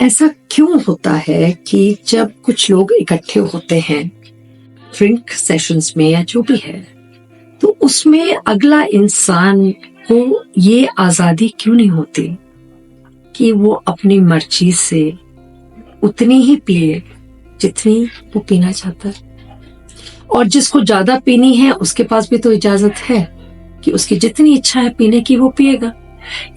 ऐसा क्यों होता है कि जब कुछ लोग इकट्ठे होते हैं ड्रिंक सेशंस में या जो भी है, तो उसमें अगला इंसान को ये आजादी क्यों नहीं होती कि वो अपनी मर्जी से उतनी ही पिए जितनी वो पीना चाहता है। और जिसको ज्यादा पीनी है उसके पास भी तो इजाजत है कि उसकी जितनी इच्छा है पीने की वो पिएगा।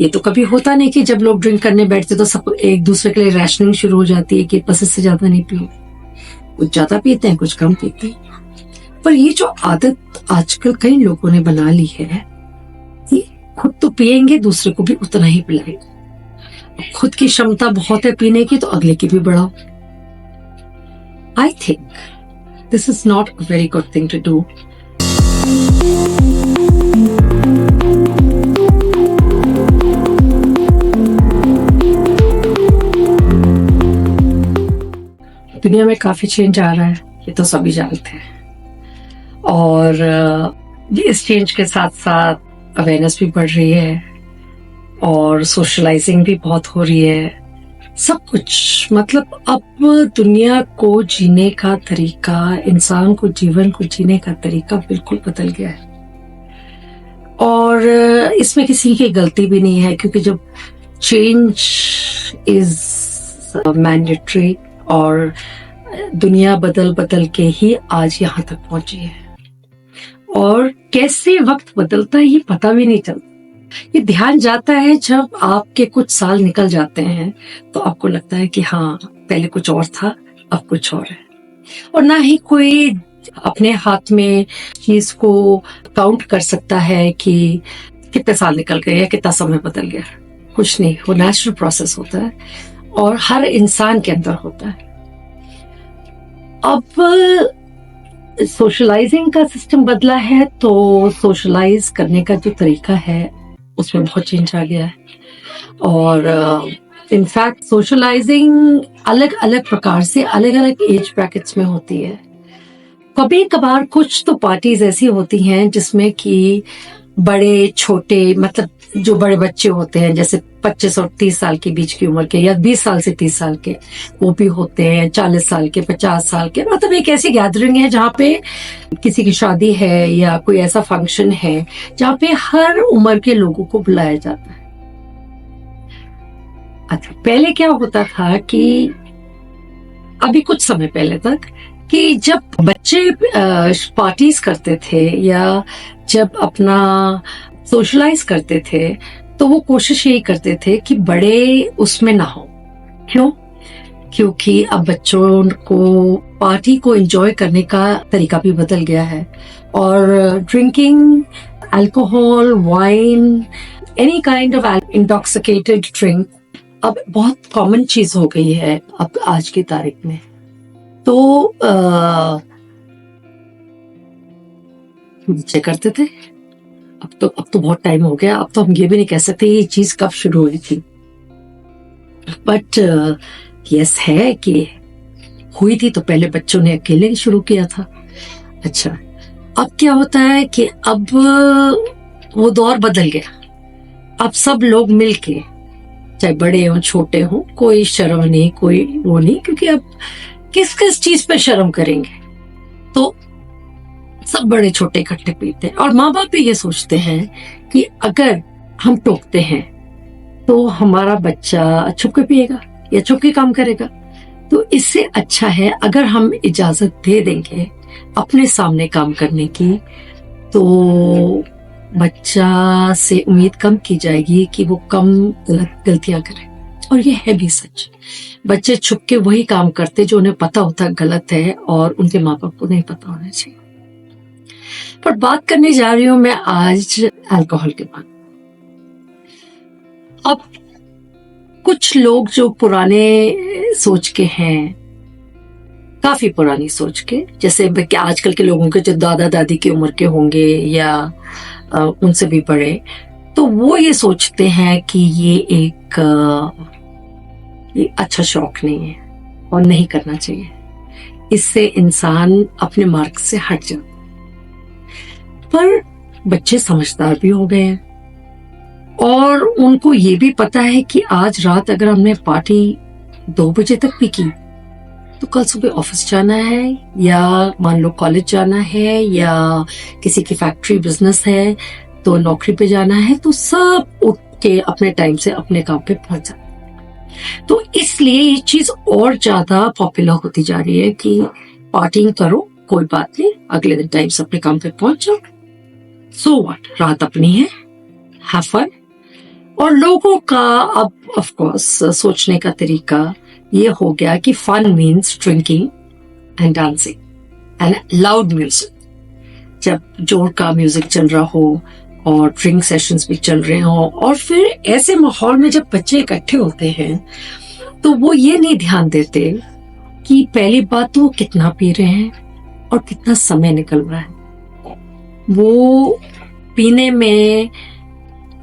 ये तो कभी होता नहीं कि जब लोग ड्रिंक करने बैठते तो सब एक दूसरे के लिए रैशनिंग शुरू हो जाती है कि बस इससे ज्यादा नहीं पियो। कुछ ज्यादा पीते हैं, कुछ कम पीते हैं। पर ये जो आदत आजकल कई लोगों ने बना ली है कि खुद तो पिएंगे, दूसरे को भी उतना ही पिलाएंगे। खुद की क्षमता बहुत है पीने की तो अगले की भी बढ़ाओ। I think this is not a very good thing to do. दुनिया में काफी चेंज आ रहा है, ये तो सभी जानते हैं। और इस चेंज के साथ साथ अवेयरनेस भी बढ़ रही है और सोशलाइजिंग भी बहुत हो रही है। सब कुछ मतलब अब दुनिया को जीने का तरीका, इंसान को जीवन को जीने का तरीका बिल्कुल बदल गया है। और इसमें किसी की गलती भी नहीं है, क्योंकि जब चेंज इज मैंडेटरी और दुनिया बदल बदल के ही आज यहाँ तक पहुंची है। और कैसे वक्त बदलता है ये पता भी नहीं चलता। ये ध्यान जाता है जब आपके कुछ साल निकल जाते हैं तो आपको लगता है कि हाँ, पहले कुछ और था, अब कुछ और है। और ना ही कोई अपने हाथ में चीज को काउंट कर सकता है कि कितने साल निकल गए या कितना समय बदल गया। कुछ नहीं, वो नेचुरल प्रोसेस होता है और हर इंसान के अंदर होता है। अब सोशलाइजिंग का सिस्टम बदला है तो सोशलाइज करने का जो तरीका है उसमें बहुत चेंज आ गया है। और इनफैक्ट सोशलाइजिंग अलग अलग प्रकार से अलग अलग एज ब्रैकेट्स में होती है। कभी कभार कुछ तो पार्टीज ऐसी होती हैं जिसमें कि बड़े छोटे, मतलब जो बड़े बच्चे होते हैं जैसे 25 और 30 साल के बीच की उम्र के, या 20 साल से 30 साल के, वो भी होते हैं 40 साल के, 50 साल के। मतलब एक ऐसी गैदरिंग है जहाँ पे किसी की शादी है या कोई ऐसा फंक्शन है जहाँ पे हर उम्र के लोगों को बुलाया जाता है। अच्छा, पहले क्या होता था कि अभी कुछ समय पहले तक कि जब बच्चे पार्टीज करते थे या जब अपना सोशलाइज करते थे तो वो कोशिश यही करते थे कि बड़े उसमें ना हो। क्यों? क्योंकि अब बच्चों को पार्टी को एंजॉय करने का तरीका भी बदल गया है और drinking alcohol, wine, any kind of intoxicated drink अब बहुत कॉमन चीज हो गई है अब आज की तारीख में। तो बच्चे करते थे, अब तो बहुत टाइम हो गया। अब तो हम ये भी नहीं कह सकते ये चीज कब शुरू हुई थी, बट यस है कि हुई थी तो पहले बच्चों ने अकेले ही शुरू किया था। अच्छा, अब क्या होता है कि अब वो दौर बदल गया। अब सब लोग मिलके, चाहे बड़े हों छोटे हों, कोई शर्म नहीं, कोई वो नहीं, क्योंकि अब किस किस चीज पे शर्म करेंगे। तो सब बड़े छोटे इकट्ठे पीते हैं और माँ बाप भी ये सोचते हैं कि अगर हम टोकते हैं तो हमारा बच्चा छुप के पिएगा या छुप के काम करेगा। तो इससे अच्छा है अगर हम इजाजत दे देंगे अपने सामने काम करने की, तो बच्चा से उम्मीद कम की जाएगी कि वो कम गलतियां करे। और ये है भी सच, बच्चे छुप के वही काम करते जो उन्हें पता होता गलत है और उनके माँ बाप को नहीं पता होना चाहिए। पर बात करने जा रही हूं मैं आज अल्कोहल के बारे में। अब कुछ लोग जो पुराने सोच के हैं, काफी पुरानी सोच के, जैसे आजकल के लोगों के जो दादा दादी की उम्र के होंगे या उनसे भी बड़े, तो वो ये सोचते हैं कि ये एक अच्छा शौक नहीं है और नहीं करना चाहिए, इससे इंसान अपने मार्ग से हट जाता। पर बच्चे समझदार भी हो गए हैं और उनको ये भी पता है कि आज रात अगर हमने पार्टी 2 बजे तक भी की, तो कल सुबह ऑफिस जाना है या मान लो कॉलेज जाना है या किसी की फैक्ट्री बिजनेस है तो नौकरी पे जाना है, तो सब उठ के अपने टाइम से अपने काम पे पहुंच जाते हैं। तो इसलिए ये चीज और ज्यादा पॉपुलर होती जा रही है कि पार्टिंग करो, कोई बात नहीं, अगले दिन टाइम से अपने काम पे पहुंच जाओ, सो व्हाट, रात अपनी है, हैव फन। और लोगों का अब ऑफ कोर्स सोचने का तरीका ये हो गया कि fun means drinking and dancing and loud music. जब जोर का म्यूजिक चल रहा हो और ड्रिंक सेशंस भी चल रहे हो, और फिर ऐसे माहौल में जब बच्चे इकट्ठे होते हैं तो वो ये नहीं ध्यान देते कि पहली बात तो वो कितना पी रहे हैं और कितना समय निकल रहा है। वो पीने में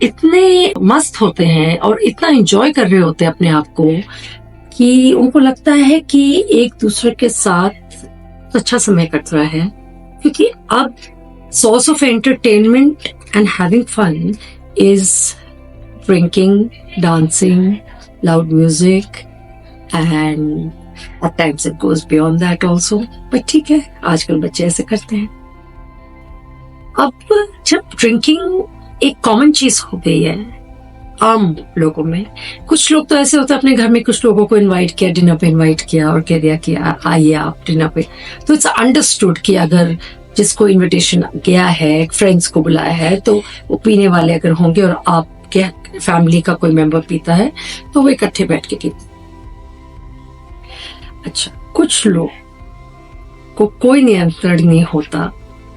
इतने मस्त होते हैं और इतना एंजॉय कर रहे होते हैं अपने आप को कि उनको लगता है कि एक दूसरे के साथ अच्छा समय कट रहा है, क्योंकि अब source of entertainment and having fun is drinking, dancing, loud music and at times it goes beyond that also, but ठीक है, आजकल बच्चे ऐसे करते हैं। अब जब ड्रिंकिंग एक कॉमन चीज हो गई है आम लोगों में, कुछ लोग तो ऐसे होते हैं अपने घर में कुछ लोगों को इनवाइट किया, डिनर पे इनवाइट किया और कह दिया कि आइए आप डिनर पे, तो इट्स अंडरस्टूड कि अगर जिसको इनविटेशन गया है, फ्रेंड्स को बुलाया है, तो वो पीने वाले अगर होंगे और आपके फैमिली का कोई मेंबर पीता है तो वो इकट्ठे बैठ के पीते। अच्छा, कुछ लोग को कोई नियंत्रण नहीं होता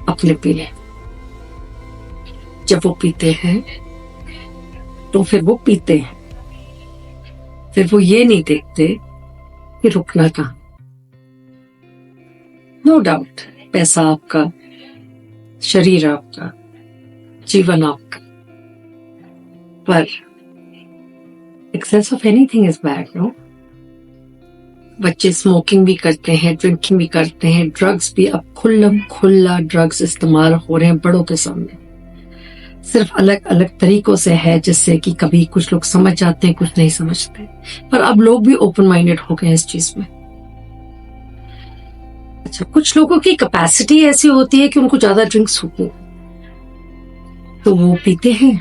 अपने पीने, जब वो पीते हैं तो फिर वो पीते हैं, फिर वो ये नहीं देखते कि रुकना कहाँ। नो डाउट पैसा आपका, शरीर आपका, जीवन आपका, पर excess of anything is bad, no. बच्चे स्मोकिंग भी करते हैं, ड्रिंकिंग भी करते हैं, ड्रग्स भी अब खुल्लम खुल्ला ड्रग्स इस्तेमाल हो रहे हैं बड़ों के सामने। सिर्फ अलग अलग तरीकों से है, जिससे कि कभी कुछ लोग समझ जाते हैं, कुछ नहीं समझते, पर अब लोग भी ओपन माइंडेड हो गए हैं इस चीज में। अच्छा, कुछ लोगों की कैपेसिटी ऐसी होती है कि उनको ज्यादा ड्रिंक सूट नहीं, तो वो पीते हैं।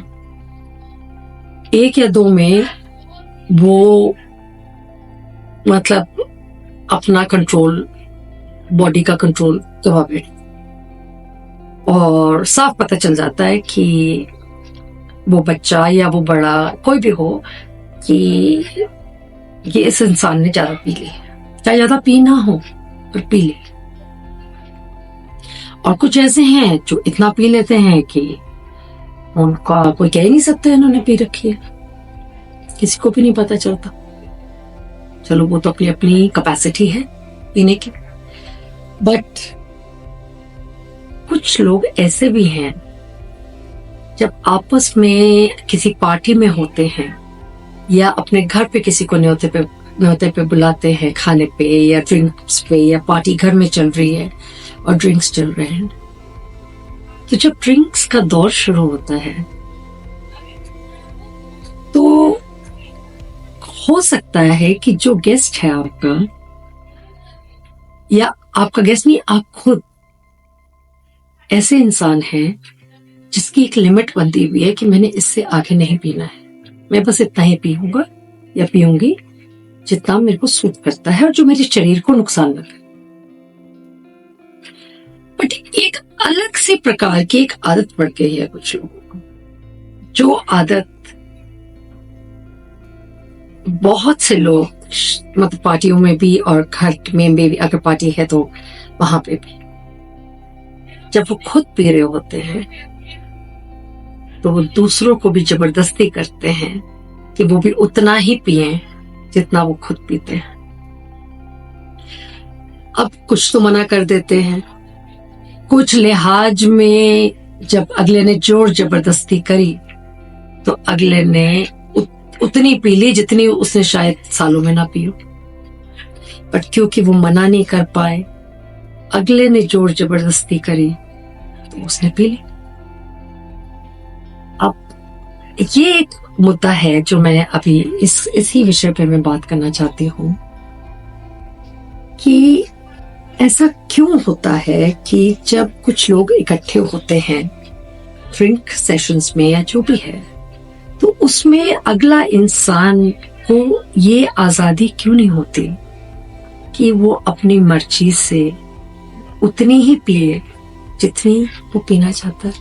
1 या 2 में वो मतलब अपना कंट्रोल, बॉडी का कंट्रोल गवा बैठे, और साफ पता चल जाता है कि वो बच्चा या वो बड़ा कोई भी हो कि ये इस इंसान ने ज्यादा पी ली, चाहे ज्यादा पी ना हो पर पी ली। और कुछ ऐसे हैं जो इतना पी लेते हैं कि उनका कोई कह ही नहीं सकता इन्होंने पी रखी है, किसी को भी नहीं पता चलता। चलो वो तो अपनी अपनी कैपेसिटी है पीने की, बट कुछ लोग ऐसे भी हैं जब आपस में किसी पार्टी में होते हैं या अपने घर पे किसी को न्योते पे बुलाते हैं खाने पे या ड्रिंक्स पे, या पार्टी घर में चल रही है और ड्रिंक्स चल रहे हैं, तो जब ड्रिंक्स का दौर शुरू होता है तो हो सकता है कि जो गेस्ट है आपका, या आपका गेस्ट नहीं, आप खुद ऐसे इंसान हैं जिसकी एक लिमिट बनती हुई है कि मैंने इससे आगे नहीं पीना है, मैं बस इतना ही पीऊंगा या पीऊंगी जितना मेरे को सूट करता है और जो मेरे शरीर को नुकसान लगे। बट एक अलग सी प्रकार की एक आदत पड़ गई है कुछ लोगों को, जो आदत बहुत से लोग मतलब पार्टियों में भी और घर में भी, अगर पार्टी है तो वहां पे भी, जब वो खुद पी रहे होते हैं तो वो दूसरों को भी जबरदस्ती करते हैं कि वो भी उतना ही पिएं जितना वो खुद पीते हैं। अब कुछ तो मना कर देते हैं, कुछ लिहाज में जब अगले ने जोर जबरदस्ती करी तो अगले ने उतनी पी ली जितनी उसने शायद सालों में ना पी हो, बट क्योंकि वो मना नहीं कर पाए, अगले ने जोर जबरदस्ती करी तो उसने पी ली। अब ये एक मुद्दा है जो मैं अभी इसी विषय पे मैं बात करना चाहती हूँ कि ऐसा क्यों होता है कि जब कुछ लोग इकट्ठे होते हैं ड्रिंक सेशंस में या जो भी है, तो उसमें अगला इंसान को ये आजादी क्यों नहीं होती कि वो अपनी मर्जी से उतनी ही पिए जितनी वो पीना चाहता है,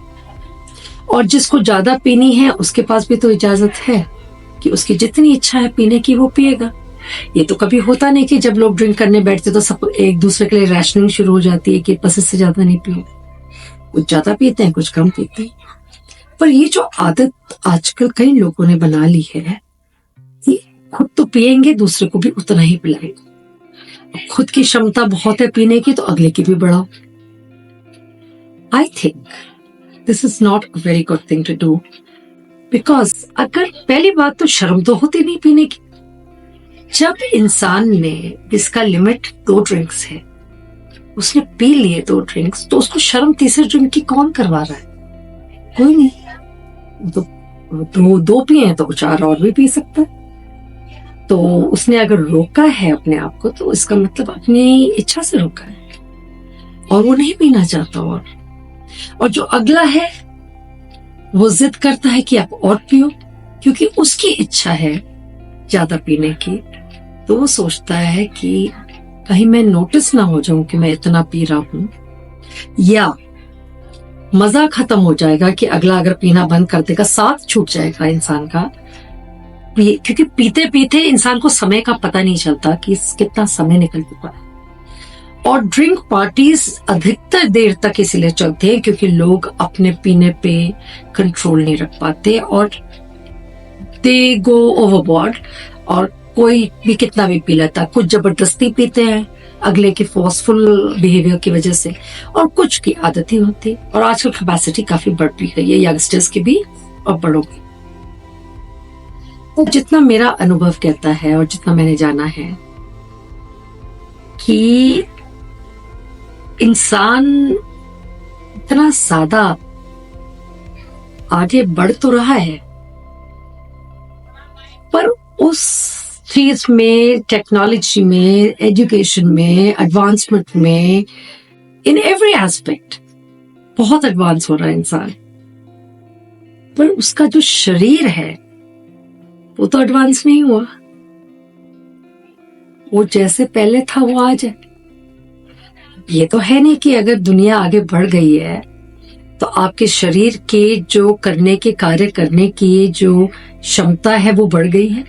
और जिसको ज्यादा पीनी है उसके पास भी तो इजाजत है कि उसकी जितनी इच्छा है पीने की वो पिएगा। ये तो कभी होता नहीं कि जब लोग ड्रिंक करने बैठते तो सब एक दूसरे के लिए रैशनिंग शुरू हो जाती है कि बस इससे ज्यादा नहीं पियो। कुछ ज्यादा पीते हैं, कुछ कम पीते हैं। पर ये जो आदत आजकल कई लोगों ने बना ली है कि खुद तो पिएंगे, दूसरे को भी उतना ही पिलाएंगे। खुद की क्षमता बहुत है पीने की तो अगले की भी बढ़ाओ। I think this is not a very good thing to do, because अगर पहली बात तो शर्म तो होती नहीं पीने की। जब इंसान ने, जिसका लिमिट 2 ड्रिंक्स है, उसने पी लिए 2 ड्रिंक्स, तो उसको शर्म तीसरे ड्रिंक की कौन करवा रहा है? कोई नहीं। तो 2 पिए हैं तो 4 और भी पी सकता है। तो उसने अगर रोका है अपने आप को तो इसका मतलब अपनी इच्छा से रोका है और वो नहीं पीना चाहता। और जो अगला है वो जिद करता है कि आप और पियो, क्योंकि उसकी इच्छा है ज्यादा पीने की। तो वो सोचता है कि कहीं मैं नोटिस ना हो जाऊं कि मैं इतना पी रहा हूं, या मजा खत्म हो जाएगा कि अगला अगर पीना बंद कर देगा, साथ छूट जाएगा इंसान का। क्योंकि पीते पीते इंसान को समय का पता नहीं चलता कि कितना समय निकल चुका है। और ड्रिंक पार्टीज अधिकतर देर तक इसलिए चलते हैं क्योंकि लोग अपने पीने पे कंट्रोल नहीं रख पाते और दे गो ओवरबोर्ड, और कोई भी कितना भी पी लेता। कुछ जबरदस्ती पीते हैं अगले के फोर्सफुल बिहेवियर की वजह से, और कुछ की आदत ही होती। और आजकल कैपेसिटी काफी बढ़ भी गई है यंगस्टर्स की भी और बड़ों की। तो जितना मेरा अनुभव कहता है और जितना मैंने जाना है कि इंसान इतना ज्यादा आगे बढ़ तो रहा है, पर उस चीज में, टेक्नोलॉजी में, एजुकेशन में, एडवांसमेंट में, इन एवरी एस्पेक्ट बहुत एडवांस हो रहा है इंसान, पर उसका जो शरीर है वो तो एडवांस नहीं हुआ। वो जैसे पहले था वो आज है। ये तो है नहीं कि अगर दुनिया आगे बढ़ गई है तो आपके शरीर के जो करने के, कार्य करने की जो क्षमता है वो बढ़ गई है।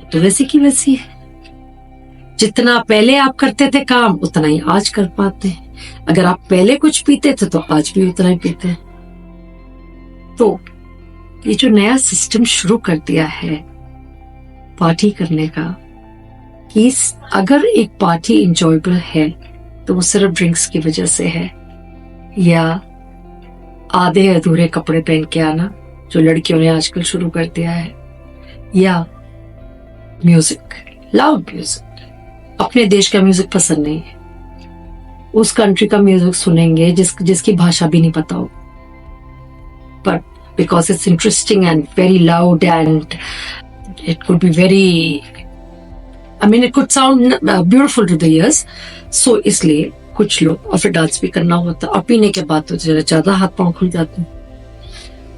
तो वैसी की वैसी है। जितना पहले आप करते थे काम उतना ही आज कर पाते हैं। अगर आप पहले कुछ पीते थे तो आज भी उतना ही पीते हैं। तो ये जो नया सिस्टम शुरू कर दिया है पार्टी करने का, कि अगर एक पार्टी इंजॉयबल है तो वो सिर्फ ड्रिंक्स की वजह से है, या आधे अधूरे कपड़े पहन के आना जो लड़कियों ने आजकल शुरू कर दिया है, या म्यूजिक, लाउड म्यूजिक। अपने देश का म्यूजिक पसंद नहीं है, उस कंट्री का म्यूजिक सुनेंगे जिसकी भाषा भी नहीं पता हो, पर because it's interesting and very loud and it could be very, I mean it could sound beautiful to the ears, so इसलिए कुछ लोग, और फिर डांस भी करना होता है, और पीने के बाद तो ज्यादा हाथ पांव खुल जाते हैं,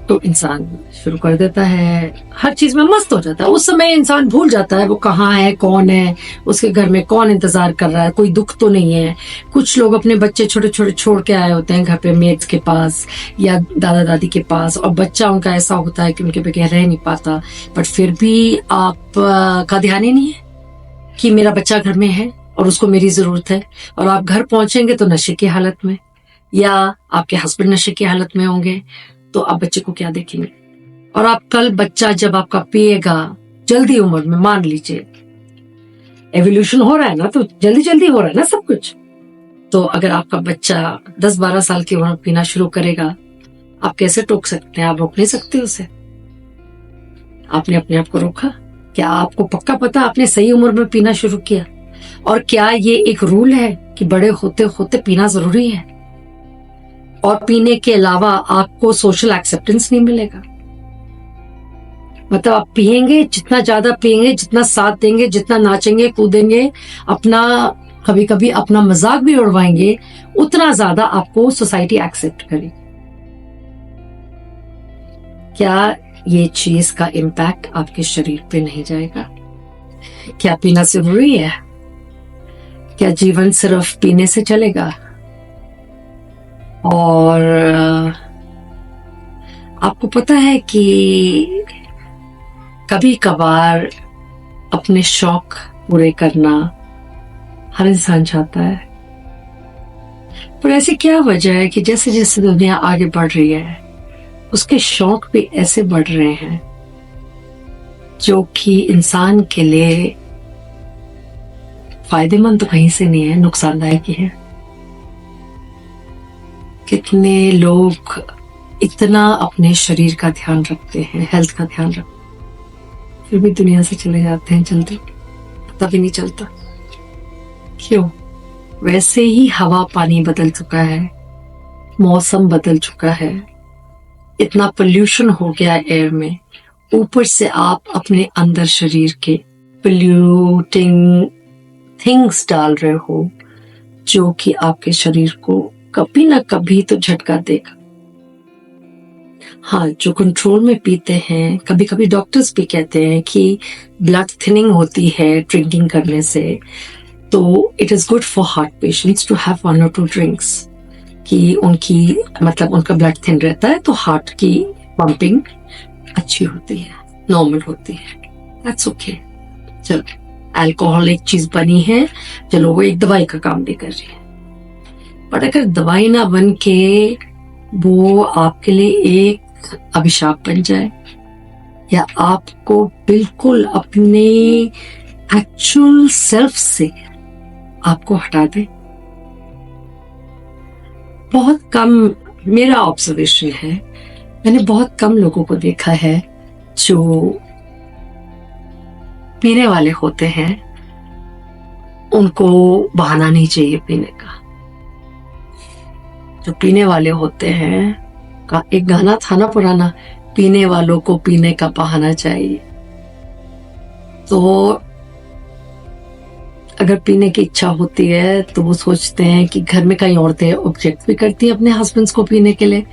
तो इंसान शुरू कर देता है, हर चीज में मस्त हो जाता है। उस समय इंसान भूल जाता है वो कहाँ है, कौन है, उसके घर में कौन इंतजार कर रहा है, कोई दुख तो नहीं है। कुछ लोग अपने बच्चे छोटे छोटे छोड़ के आए होते हैं घर पे मेड्स के पास या दादा दादी के पास, और बच्चा उनका ऐसा होता है कि उनके बगैर रह नहीं पाता, बट फिर भी आप का ध्यान ही नहीं है कि मेरा बच्चा घर में है और उसको मेरी जरूरत है। और आप घर पहुंचेंगे तो नशे की हालत में, या आपके हस्बैंड नशे की हालत में होंगे, तो आप बच्चे को क्या देखेंगे। और आप कल बच्चा जब आपका पिएगा जल्दी उम्र में, मान लीजिए एवोल्यूशन हो रहा है ना, तो जल्दी जल्दी हो रहा है ना सब कुछ, तो अगर आपका बच्चा 10-12 साल की उम्र में पीना शुरू करेगा, आप कैसे टोक सकते हैं? आप रोक नहीं सकते उसे। आपने अपने आप को रोका? क्या आपको पक्का पता आपने सही उम्र में पीना शुरू किया? और क्या ये एक रूल है कि बड़े होते होते पीना जरूरी है, और पीने के अलावा आपको सोशल एक्सेप्टेंस नहीं मिलेगा? मतलब आप पिएंगे, जितना ज्यादा पिएंगे, जितना साथ देंगे, जितना नाचेंगे कूदेंगे, अपना कभी कभी अपना मजाक भी उड़वाएंगे, उतना ज्यादा आपको सोसाइटी एक्सेप्ट करेगी। क्या ये चीज का इम्पैक्ट आपके शरीर पे नहीं जाएगा? क्या पीना जरूरी है? क्या जीवन सिर्फ पीने से चलेगा? और आपको पता है कि कभी कभार अपने शौक पूरे करना हर इंसान चाहता है, पर ऐसी क्या वजह है कि जैसे जैसे दुनिया आगे बढ़ रही है उसके शौक भी ऐसे बढ़ रहे हैं जो कि इंसान के लिए फायदेमंद तो कहीं से नहीं है, नुकसानदायक ही है। कितने लोग इतना अपने शरीर का ध्यान रखते हैं, हेल्थ का ध्यान रखते हैं, फिर भी दुनिया से चले जाते हैं जल्दी, पता भी नहीं चलता क्यों। वैसे ही हवा पानी बदल चुका है, मौसम बदल चुका है, इतना पोल्यूशन हो गया एयर में, ऊपर से आप अपने अंदर शरीर के पोल्यूटिंग थिंग्स डाल रहे हो जो कि आपके शरीर को कभी ना कभी तो झटका देगा। हाँ, जो कंट्रोल में पीते हैं, कभी कभी डॉक्टर्स भी कहते हैं कि ब्लड थिनिंग होती है ड्रिंकिंग करने से, तो it is good for heart patients to have 1 or 2 drinks, कि उनकी मतलब उनका ब्लड थिन रहता है तो हार्ट की पंपिंग अच्छी होती है, नॉर्मल होती है। That's okay. चलो, अल्कोहल एक चीज बनी है, चलो वो एक दवाई का काम भी कर रही है, पर अगर दवाई ना बन के वो आपके लिए एक अभिशाप बन जाए या आपको बिल्कुल अपने एक्चुअल सेल्फ से आपको हटा दे। बहुत कम, मेरा ऑब्जर्वेशन है, मैंने बहुत कम लोगों को देखा है जो पीने वाले होते हैं, उनको बहाना नहीं चाहिए पीने का। जो पीने वाले होते हैं, का एक गाना था ना पुराना, पीने वालों को पीने का बहाना चाहिए। तो अगर पीने की इच्छा होती है तो वो सोचते हैं कि घर में कई औरतें ऑब्जेक्ट भी करती हैं अपने हस्बैंड्स को पीने के लिए,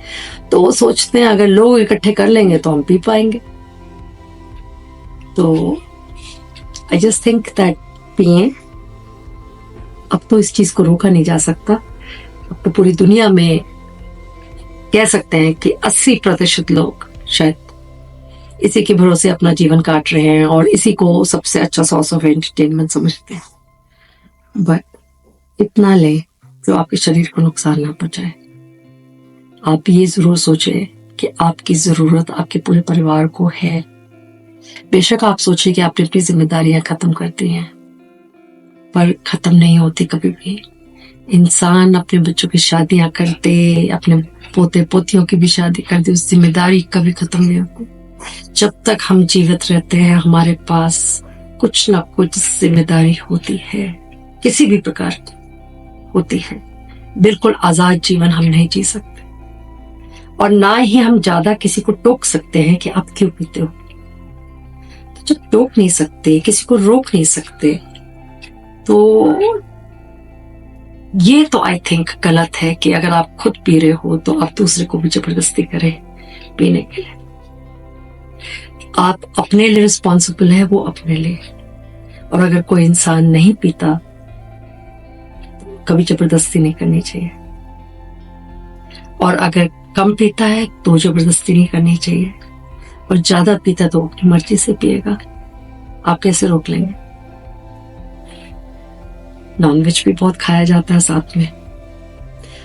तो वो सोचते हैं अगर लोग इकट्ठे कर लेंगे तो हम पी पाएंगे। तो आई जस्ट थिंक दैट पिए। अब तो इस चीज को रोका नहीं जा सकता। अब तो पूरी दुनिया में कह सकते हैं कि 80% लोग शायद इसी के भरोसे अपना जीवन काट रहे हैं और इसी को सबसे अच्छा सोर्स ऑफ एंटरटेनमेंट समझते हैं। बट इतना ले जो आपके शरीर को नुकसान ना पहुंचाए। आप ये जरूर सोचें कि आपकी जरूरत आपके पूरे परिवार को है। बेशक आप सोचिए कि आपने अपनी जिम्मेदारियां खत्म कर दी हैं, पर खत्म नहीं होती कभी भी। इंसान अपने बच्चों की शादियां करते, अपने पोते पोतियों की भी शादी करते, उस जिम्मेदारी कभी खत्म नहीं होती। जब तक हम जीवित रहते हैं हमारे पास कुछ ना कुछ जिम्मेदारी होती है, किसी भी प्रकार की होती है। बिल्कुल आजाद जीवन हम नहीं जी सकते और ना ही हम ज्यादा किसी को टोक सकते हैं कि आप क्यों पीते हो। तो जब टोक नहीं सकते, किसी को रोक नहीं सकते, तो ये तो आई थिंक गलत है कि अगर आप खुद पी रहे हो तो आप दूसरे को भी जबरदस्ती करें पीने के लिए। आप अपने लिए रिस्पॉन्सिबल है, वो अपने लिए। और अगर कोई इंसान नहीं पीता तो कभी जबरदस्ती नहीं करनी चाहिए, और अगर कम पीता है तो जबरदस्ती नहीं करनी चाहिए, और ज्यादा पीता तो अपनी मर्जी से पिएगा। आप कैसे रोक लेंगे? नॉनवेज भी बहुत खाया जाता है साथ में।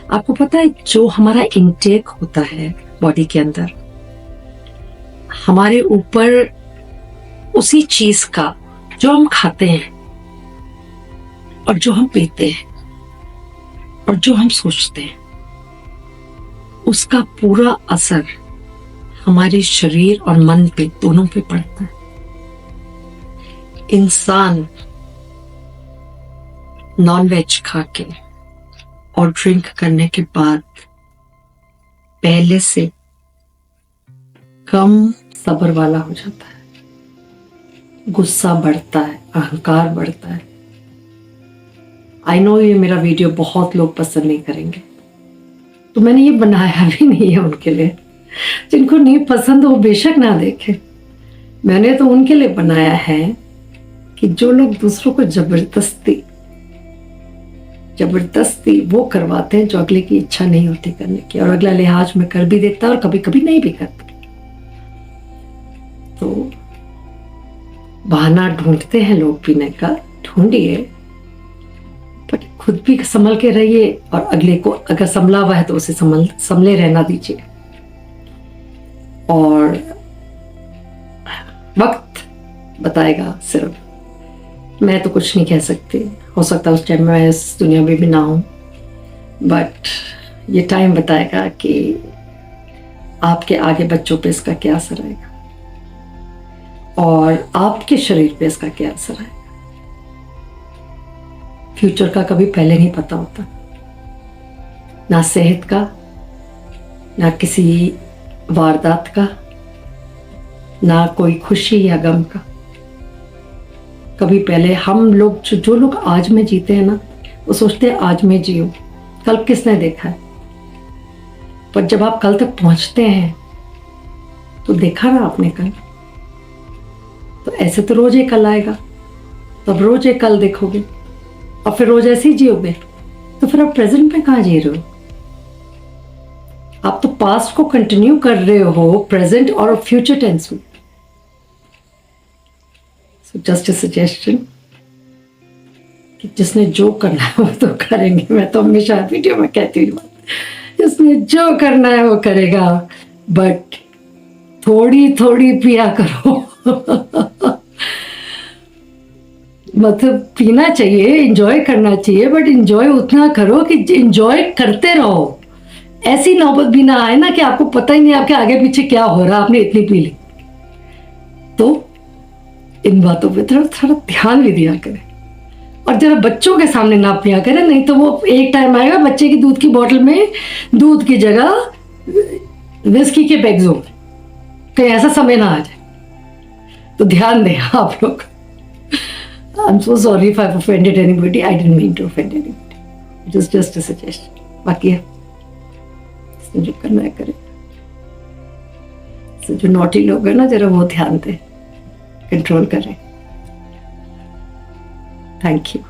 आपको पता है जो हमारा इनटेक होता है बॉडी के अंदर, हमारे ऊपर उसी चीज का जो हम खाते हैं और जो हम पीते हैं और जो हम सोचते हैं, उसका पूरा असर हमारे शरीर और मन पे, दोनों पे पड़ता है। इंसान नॉनवेज खा के और ड्रिंक करने के बाद पहले से कम सब्र वाला हो जाता है। गुस्सा बढ़ता है, अहंकार बढ़ता है। आई नो ये मेरा वीडियो बहुत लोग पसंद नहीं करेंगे, तो मैंने ये बनाया भी नहीं है उनके लिए। जिनको नहीं पसंद वो बेशक ना देखे। मैंने तो उनके लिए बनाया है कि जो लोग दूसरों को जबरदस्ती वो करवाते हैं जो अगले की इच्छा नहीं होती करने की, और अगला लिहाज में कर भी देता है और कभी कभी नहीं भी करता। तो बहाना ढूंढते हैं लोग पीने का, ढूंढिए, पर खुद भी संभल के रहिए, और अगले को अगर संभला हुआ है तो उसे संभले रहना दीजिए। और वक्त बताएगा सिर्फ, मैं तो कुछ नहीं कह सकती। हो सकता है उस टाइम मैं इस दुनिया में भी ना हूं, बट ये टाइम बताएगा कि आपके आगे बच्चों पे इसका क्या असर आएगा और आपके शरीर पे इसका क्या असर आएगा। फ्यूचर का कभी पहले नहीं पता होता, ना सेहत का, ना किसी वारदात का, ना कोई खुशी या गम का। कभी पहले हम लोग जो लोग आज में जीते हैं ना, वो सोचते हैं आज में जियो, कल किसने देखा है। पर जब आप कल तक पहुंचते हैं तो देखा ना आपने कल, तो ऐसे तो रोज एक कल आएगा, तब रोज एक कल देखोगे और फिर रोज ऐसे ही जियोगे, तो फिर आप प्रेजेंट में कहाँ जी रहे हो। आप तो पास्ट को कंटिन्यू कर रहे हो प्रेजेंट और फ्यूचर टेंस में। सो जस्ट अ सजेशन कि जिसने जो करना है वो तो करेंगे। मैं तो हमेशा वीडियो में कहती हूँ, जिसने जो करना है वो करेगा, बट थोड़ी थोड़ी पिया करो। मतलब पीना चाहिए, एंजॉय करना चाहिए, बट एंजॉय उतना करो कि एंजॉय करते रहो। ऐसी नौबत भी ना आए ना कि आपको पता ही नहीं आपके आगे पीछे क्या हो रहा है, आपने इतनी पी ली। तो इन बातों पे थोड़ा ध्यान भी दिया करें, और जरा बच्चों के सामने ना पिया करें, नहीं तो वो एक टाइम आएगा बच्चे की दूध की बोतल में दूध की जगह विस्की के पैक्स हो, कहीं ऐसा समय ना आ जाए। तो ध्यान दें आप लोग। I'm so sorry if I've offended anybody. I didn't mean to offend anybody. It was just a suggestion. बाकी है, इसने जो करना है करे। तो जो नॉटी लोग हैं ना, जरा वो ध्यान दें, कंट्रोल करें। Thank you.